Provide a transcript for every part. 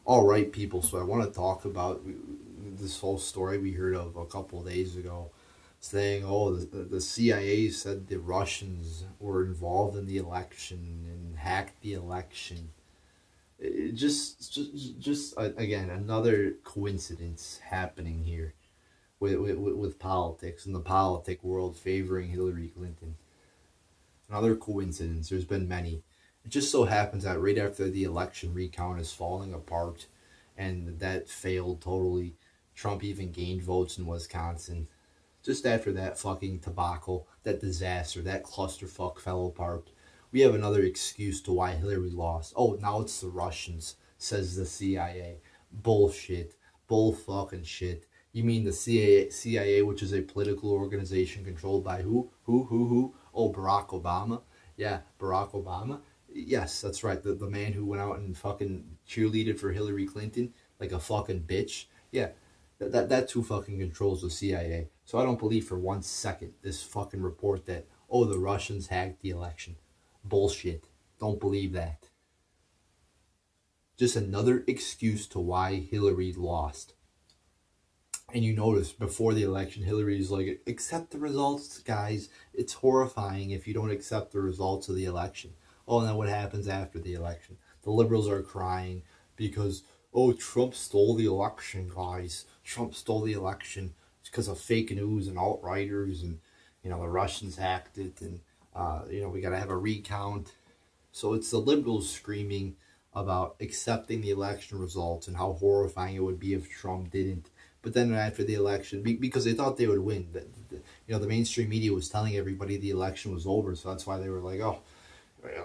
All right, people. So I want to talk about this whole story we heard of a couple of days ago, saying, "Oh, the CIA said the Russians were involved in the election and hacked the election." Just again another coincidence happening here with politics and the politic world favoring Hillary Clinton. Another coincidence. There's been many. It just so happens that right after the election recount is falling apart and that failed totally, Trump even gained votes in Wisconsin. Just after that fucking debacle, that disaster, that clusterfuck fell apart, we have another excuse to why Hillary lost. Oh, now it's the Russians, says the CIA. Bullshit. Bull fucking shit. You mean the CIA, which is a political organization controlled by who? Who? Oh, Barack Obama. Yeah, Barack Obama. Yes, that's right. The man who went out and fucking cheerleaded for Hillary Clinton like a fucking bitch. Yeah, that's who fucking controls the CIA. So I don't believe for 1 second this fucking report that, oh, the Russians hacked the election. Bullshit. Don't believe that. Just another excuse to why Hillary lost. And you notice before the election, Hillary's like, accept the results, guys. It's horrifying if you don't accept the results of the election. Oh, and then what happens after the election? The liberals are crying because, oh, Trump stole the election, guys. Trump stole the election. It's because of fake news and alt-righters and, the Russians hacked it and, we got to have a recount. So it's the liberals screaming about accepting the election results and how horrifying it would be if Trump didn't. But then after the election, because they thought they would win, the mainstream media was telling everybody the election was over, so that's why they were like, oh,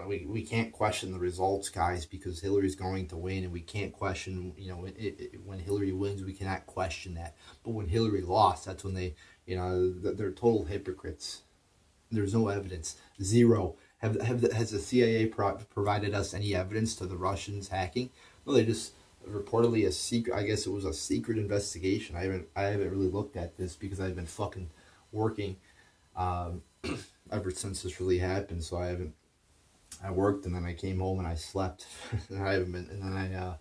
we can't question the results, guys, because Hillary's going to win, and we can't question, when Hillary wins, we cannot question that. But when Hillary lost, that's when they're total hypocrites. There's no evidence. Zero. Has the CIA provided us any evidence to the Russians hacking? No, they just reportedly a secret. I guess it was a secret investigation. I haven't really looked at this because I've been fucking working ever since this really happened. So I worked and then I came home and I slept. And I haven't been and then I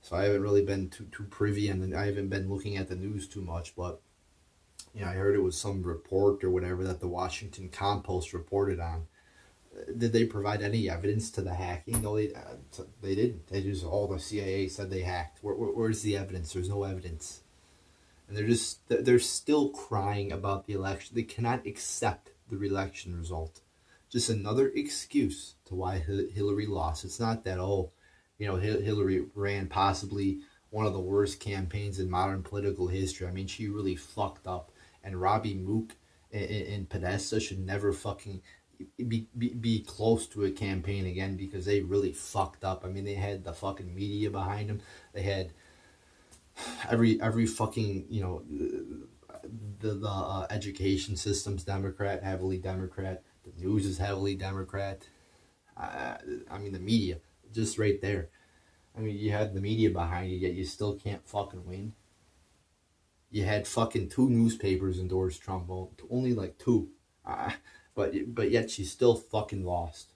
so I haven't really been too privy and I haven't been looking at the news too much. But I heard it was some report or whatever that the Washington Compost reported on. Did they provide any evidence to the hacking? No, they didn't. They just all the CIA said they hacked. Where's the evidence? There's no evidence, and they're still crying about the election. They cannot accept the election result. Just another excuse to why Hillary lost. It's not that Hillary ran possibly one of the worst campaigns in modern political history. I mean, she really fucked up, and Robbie Mook and Podesta should never fucking be close to a campaign again because they really fucked up. I mean, they had the fucking media behind them. They had every fucking the education system's Democrat, heavily Democrat. The news is heavily Democrat. I mean, the media just right there. I mean, you had the media behind you, yet you still can't fucking win. You had fucking two newspapers endorse Trump, only like two. But yet she still fucking lost.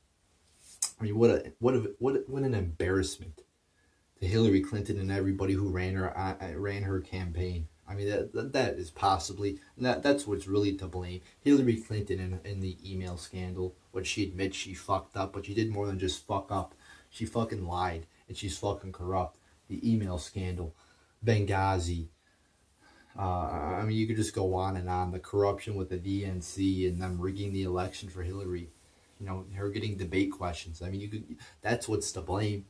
I mean, what an embarrassment to Hillary Clinton and everybody who ran her campaign. I mean, that is possibly that's what's really to blame. Hillary Clinton in the email scandal, when she admits she fucked up, but she did more than just fuck up. She fucking lied and she's fucking corrupt. The email scandal, Benghazi. I mean, you could just go on and on. The corruption with the DNC and them rigging the election for Hillary. Her getting debate questions. I mean, that's what's to blame,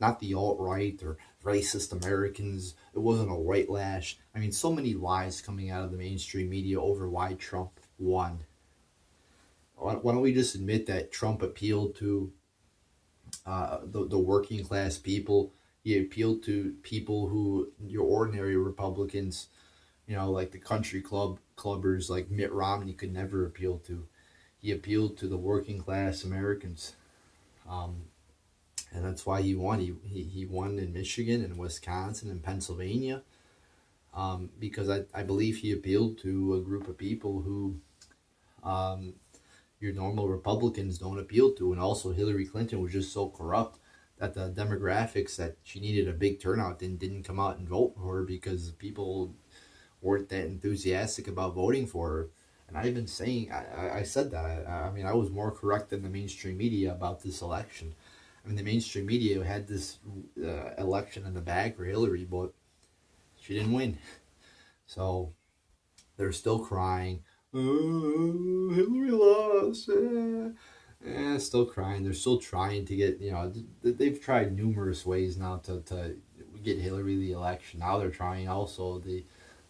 not the alt-right or racist Americans. It wasn't a white lash. I mean, so many lies coming out of the mainstream media over why Trump won. Why don't we just admit that Trump appealed to the working class people? He appealed to people who, your ordinary Republicans, like the country clubbers like Mitt Romney could never appeal to. He appealed to the working class Americans. And that's why he won. He won in Michigan and Wisconsin and Pennsylvania, because I believe he appealed to a group of people who your normal Republicans don't appeal to. And also Hillary Clinton was just so corrupt that the demographics that she needed a big turnout didn't come out and vote for her because people weren't that enthusiastic about voting for her. And I've been saying, I said that. I mean, I was more correct than the mainstream media about this election. I mean, the mainstream media had this election in the bag for Hillary, but she didn't win. So they're still crying. Oh, Hillary lost. Still crying. They're still trying to get, they've tried numerous ways now to get Hillary the election. Now they're trying also the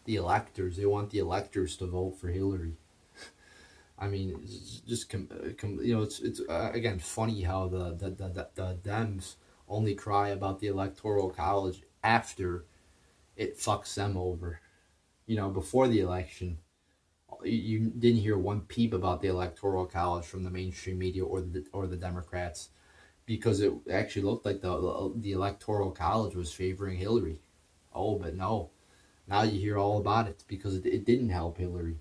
electors. They want the electors to vote for Hillary. I mean, it's just it's again funny how the Dems only cry about the electoral college after it fucks them over. Before the election, you didn't hear one peep about the electoral college from the mainstream media or the Democrats, because it actually looked like the electoral college was favoring Hillary. Oh, but no, now you hear all about it because it didn't help Hillary.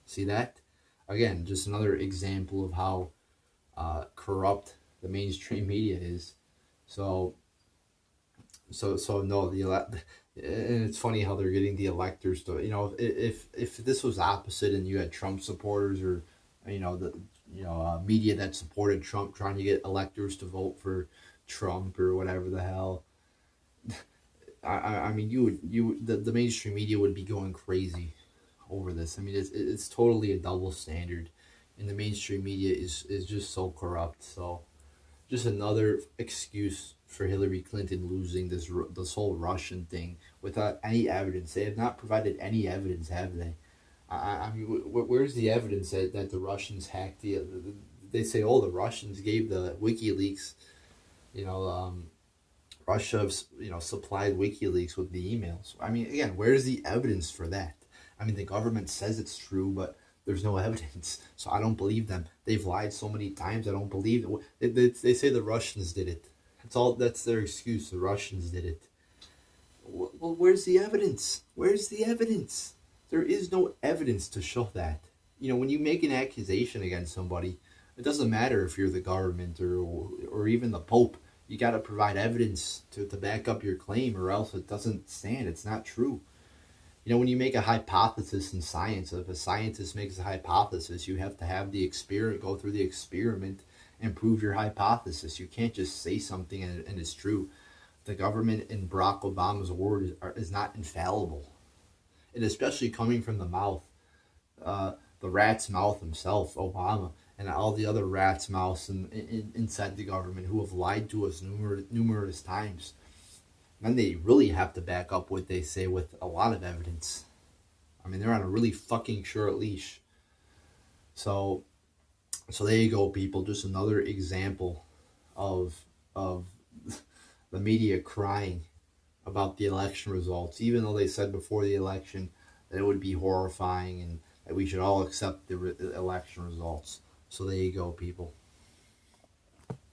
See that? Again, just another example of how corrupt the mainstream media is. So no, and it's funny how they're getting the electors to, if this was opposite and you had Trump supporters or media that supported Trump trying to get electors to vote for Trump or whatever the hell, I mean, the mainstream media would be going crazy over this. I mean, it's totally a double standard, and the mainstream media is just so corrupt. So just another excuse for Hillary Clinton losing this whole Russian thing without any evidence. They have not provided any evidence, have they? I mean, where's the evidence that the Russians hacked they say, oh, the Russians gave the WikiLeaks, Russia, supplied WikiLeaks with the emails. I mean, again, where's the evidence for that? I mean, the government says it's true, but there's no evidence, so I don't believe them. They've lied so many times. I don't believe it. They say the Russians did it. That's their excuse. The Russians did it. Well, where's the evidence? Where's the evidence? There is no evidence to show that. When you make an accusation against somebody, it doesn't matter if you're the government or even the Pope. You got to provide evidence to back up your claim, or else it doesn't stand. It's not true. When you make a hypothesis in science, if a scientist makes a hypothesis, you have to have the experiment, go through the experiment and prove your hypothesis. You can't just say something and it's true. The government in Barack Obama's word is not infallible. And especially coming from the mouth, the rat's mouth himself, Obama, and all the other rat's mouths inside the government who have lied to us numerous times. Then they really have to back up what they say with a lot of evidence. I mean, they're on a really fucking short leash. So there you go, people. Just another example of the media crying about the election results, even though they said before the election that it would be horrifying and that we should all accept the election results. So there you go, people.